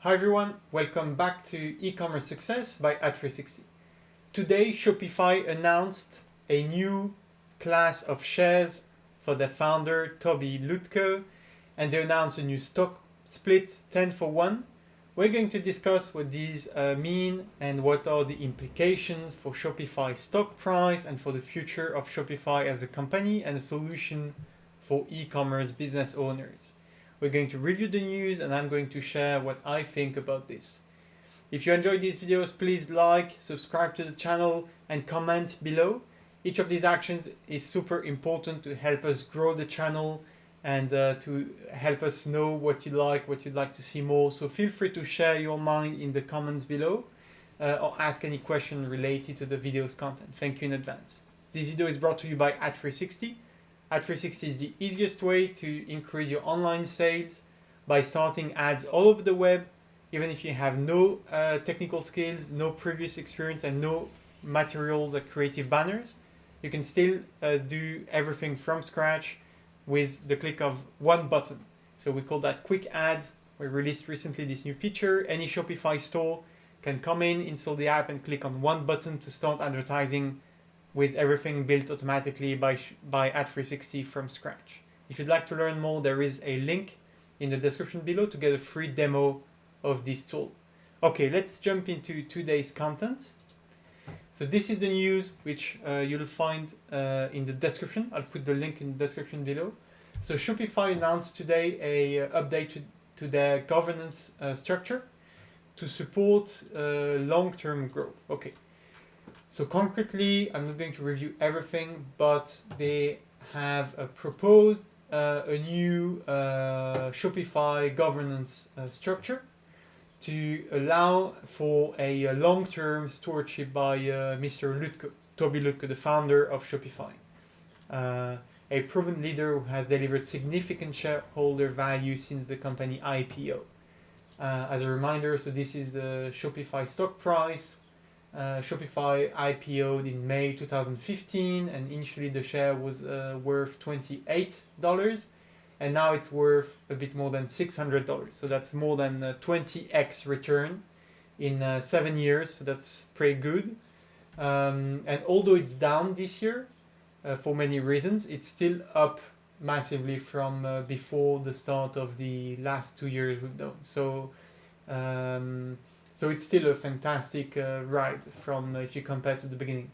Hi everyone, welcome back to E-commerce Success by At360. Today Shopify announced a new class of shares for their founder Toby Lutko, and they announced a new stock split 10-for-1. We're going to discuss what these mean and what are the implications for Shopify's stock price and for the future of Shopify as a company and a solution for e-commerce business owners. We're going to review the news and I'm going to share what I think about this. If you enjoyed these videos, please like, subscribe to the channel and comment below. Each of these actions is super important to help us grow the channel and to help us know what you like, what you'd like to see more. So feel free to share your mind in the comments below or ask any question related to the video's content. Thank you in advance. This video is brought to you by At360. At360 is the easiest way to increase your online sales by starting ads all over the web, even if you have no technical skills, no previous experience, and no materials like creative banners. You can still do everything from scratch with the click of one button. So we call that quick ads. We released recently this new feature. Any Shopify store can come in, install the app, and click on one button to start advertising with everything built automatically by At360 from scratch. If you'd like to learn more, there is a link in the description below to get a free demo of this tool. Okay, let's jump into today's content. So this is the news which you'll find in the description. I'll put the link in the description below. So Shopify announced today a update to their governance structure to support long-term growth. Okay. So concretely, I'm not going to review everything, but they have proposed a new Shopify governance structure to allow for a long-term stewardship by Mr. Lutko, Toby Lutko, the founder of Shopify. A proven leader who has delivered significant shareholder value since the company IPO. As a reminder, so this is the Shopify stock price. Shopify IPO'd in May 2015, and initially the share was worth $28, and now it's worth a bit more than $600. So that's more than 20x return in 7 years. So that's pretty good. And although it's down this year for many reasons, it's still up massively from before the start of the last 2 years we've done. So it's still a fantastic ride from if you compare to the beginning.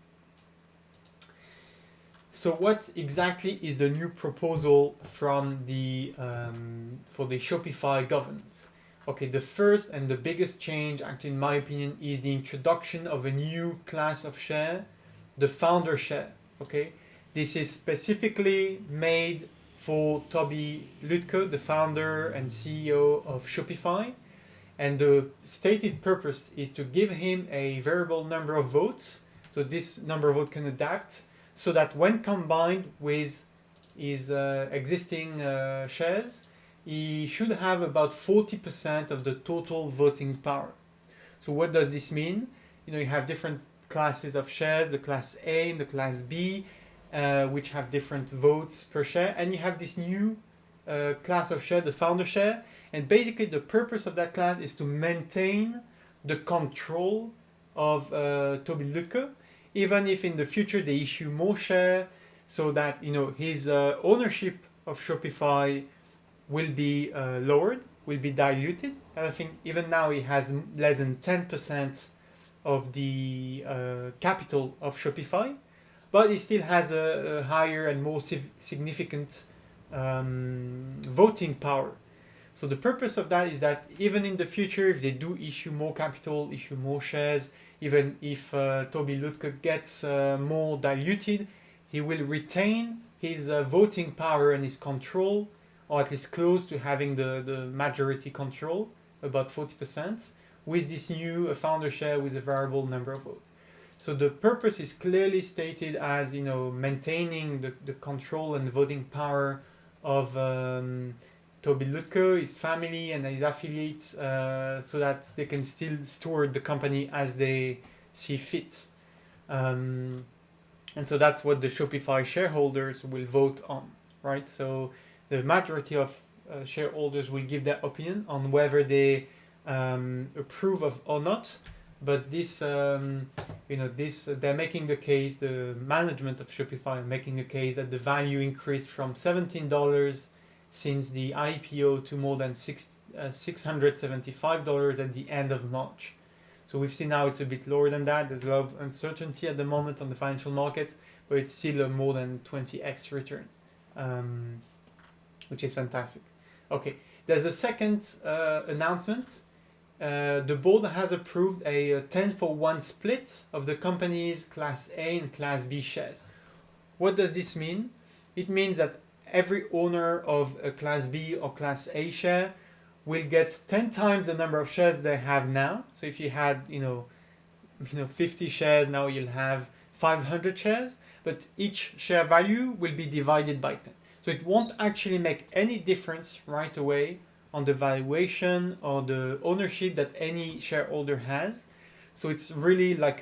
So what exactly is the new proposal from the for the Shopify governance? Okay, the first and the biggest change, actually in my opinion, is the introduction of a new class of share, the founder share. Okay, this is specifically made for Toby Lutko, the founder and CEO of Shopify. And the stated purpose is to give him a variable number of votes. So this number of votes can adapt so that when combined with his existing shares, he should have about 40% of the total voting power. So what does this mean? You have different classes of shares, the class A and the class B, which have different votes per share. And you have this new class of share, the founder share. And basically the purpose of that class is to maintain the control of Toby Lutko, even if in the future they issue more share, so that his ownership of Shopify will be lowered, will be diluted. And I think even now he has less than 10% of the capital of Shopify, but he still has a higher and more significant voting power. So the purpose of that is that even in the future, if they do issue more capital, issue more shares, even if Toby Lutko gets more diluted, he will retain his voting power and his control, or at least close to having the majority control, about 40%, with this new founder share with a variable number of votes. So the purpose is clearly stated as maintaining the control and the voting power of Toby Lutko, his family, and his affiliates, so that they can still steward the company as they see fit. And so that's what the Shopify shareholders will vote on, right? So the majority of shareholders will give their opinion on whether they approve of or not. But this, they're making the case, the management of Shopify are making a case that the value increased from $17 since the IPO to more than $675 at the end of March. So we've seen now it's a bit lower than that. There's a lot of uncertainty at the moment on the financial markets, but it's still a more than 20x return, which is fantastic. Okay, there's a second announcement. The board has approved a 10-for-1 split of the company's Class A and Class B shares. What does this mean? It means that every owner of a Class B or Class A share will get 10 times the number of shares they have now. So if you had 50 shares, now you'll have 500 shares, but each share value will be divided by 10. So it won't actually make any difference right away on the valuation or the ownership that any shareholder has. So it's really like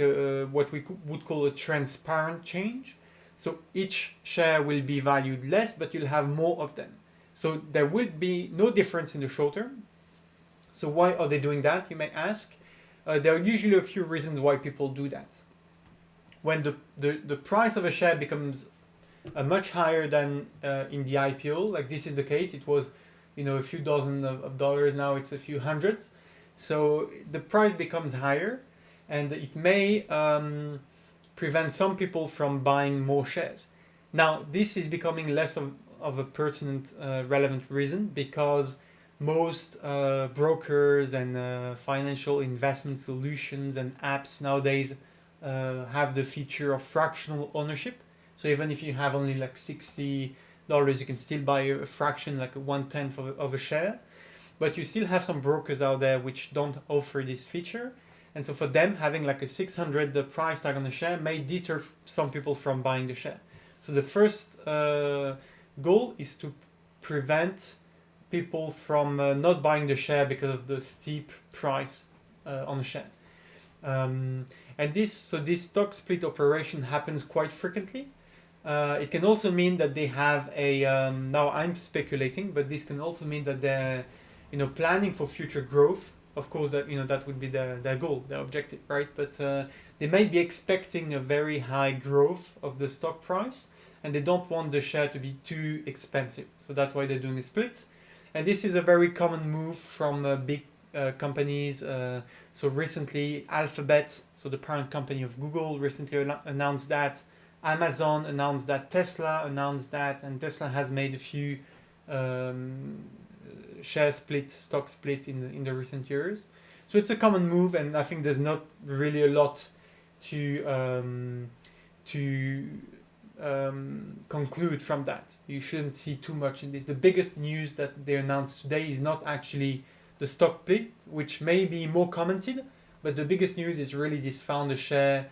what we would call a transparent change. So each share will be valued less, but you'll have more of them. So there will be no difference in the short term. So why are they doing that, you may ask? There are usually a few reasons why people do that. When the price of a share becomes much higher than in the IPO, like this is the case, it was a few dozen of dollars, now it's a few hundreds. So the price becomes higher, and it may prevent some people from buying more shares. Now, this is becoming less of a pertinent, relevant reason, because most brokers and financial investment solutions and apps nowadays have the feature of fractional ownership. So even if you have only like $60, you can still buy a fraction, like a 1/10 of a share. But you still have some brokers out there which don't offer this feature. And so for them, having like a 600 the price tag on the share may deter some people from buying the share. So the first goal is to prevent people from not buying the share because of the steep price on the share. And this stock split operation happens quite frequently. It can also mean that they have now I'm speculating, but this can also mean that they're planning for future growth. Of course, that that would be their goal, their objective, right? But they may be expecting a very high growth of the stock price, and they don't want the share to be too expensive. So that's why they're doing a split. And this is a very common move from big companies. So recently, Alphabet, so the parent company of Google, recently announced that. Amazon announced that. Tesla announced that. And Tesla has made a few stock split in the recent years. So it's a common move, and I think there's not really a lot to conclude from that. You shouldn't see too much in this. The biggest news that they announced today is not actually the stock split, which may be more commented, but the biggest news is really this founder share,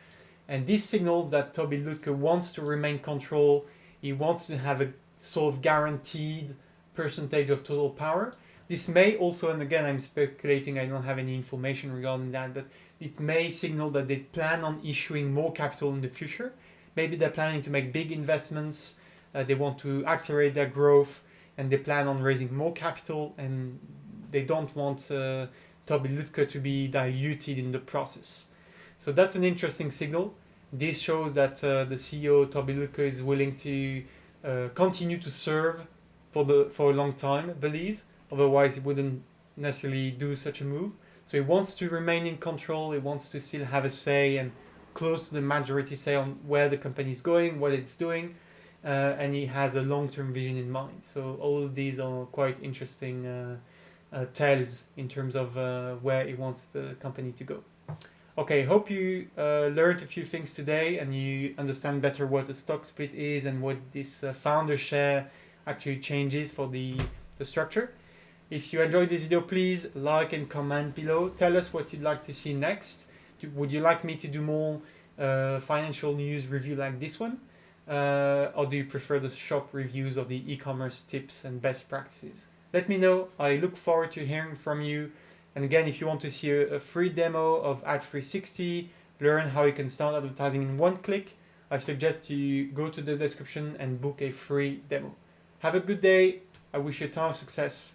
and this signals that Toby Lutke wants to remain control. He wants to have a sort of guaranteed percentage of total power. This may also, and again I'm speculating, I don't have any information regarding that, but it may signal that they plan on issuing more capital in the future. Maybe they're planning to make big investments, they want to accelerate their growth, and they plan on raising more capital, and they don't want Toby Lutke to be diluted in the process. So that's an interesting signal. This shows that the CEO, Toby Lutke, is willing to continue to serve for a long time, I believe. Otherwise, he wouldn't necessarily do such a move. So he wants to remain in control, he wants to still have a say and close to the majority say on where the company is going, what it's doing, and he has a long-term vision in mind. So all of these are quite interesting tells in terms of where he wants the company to go. Okay, hope you learned a few things today and you understand better what a stock split is and what this founder share actually changes for the structure. If you enjoyed this video, please like and comment below. Tell us what you'd like to see next. Would you like me to do more financial news review like this one? Or do you prefer the shop reviews of the e-commerce tips and best practices? Let me know. I look forward to hearing from you. And again, if you want to see a free demo of Ad360, learn how you can start advertising in one click, I suggest you go to the description and book a free demo. Have a good day. I wish you a ton of success.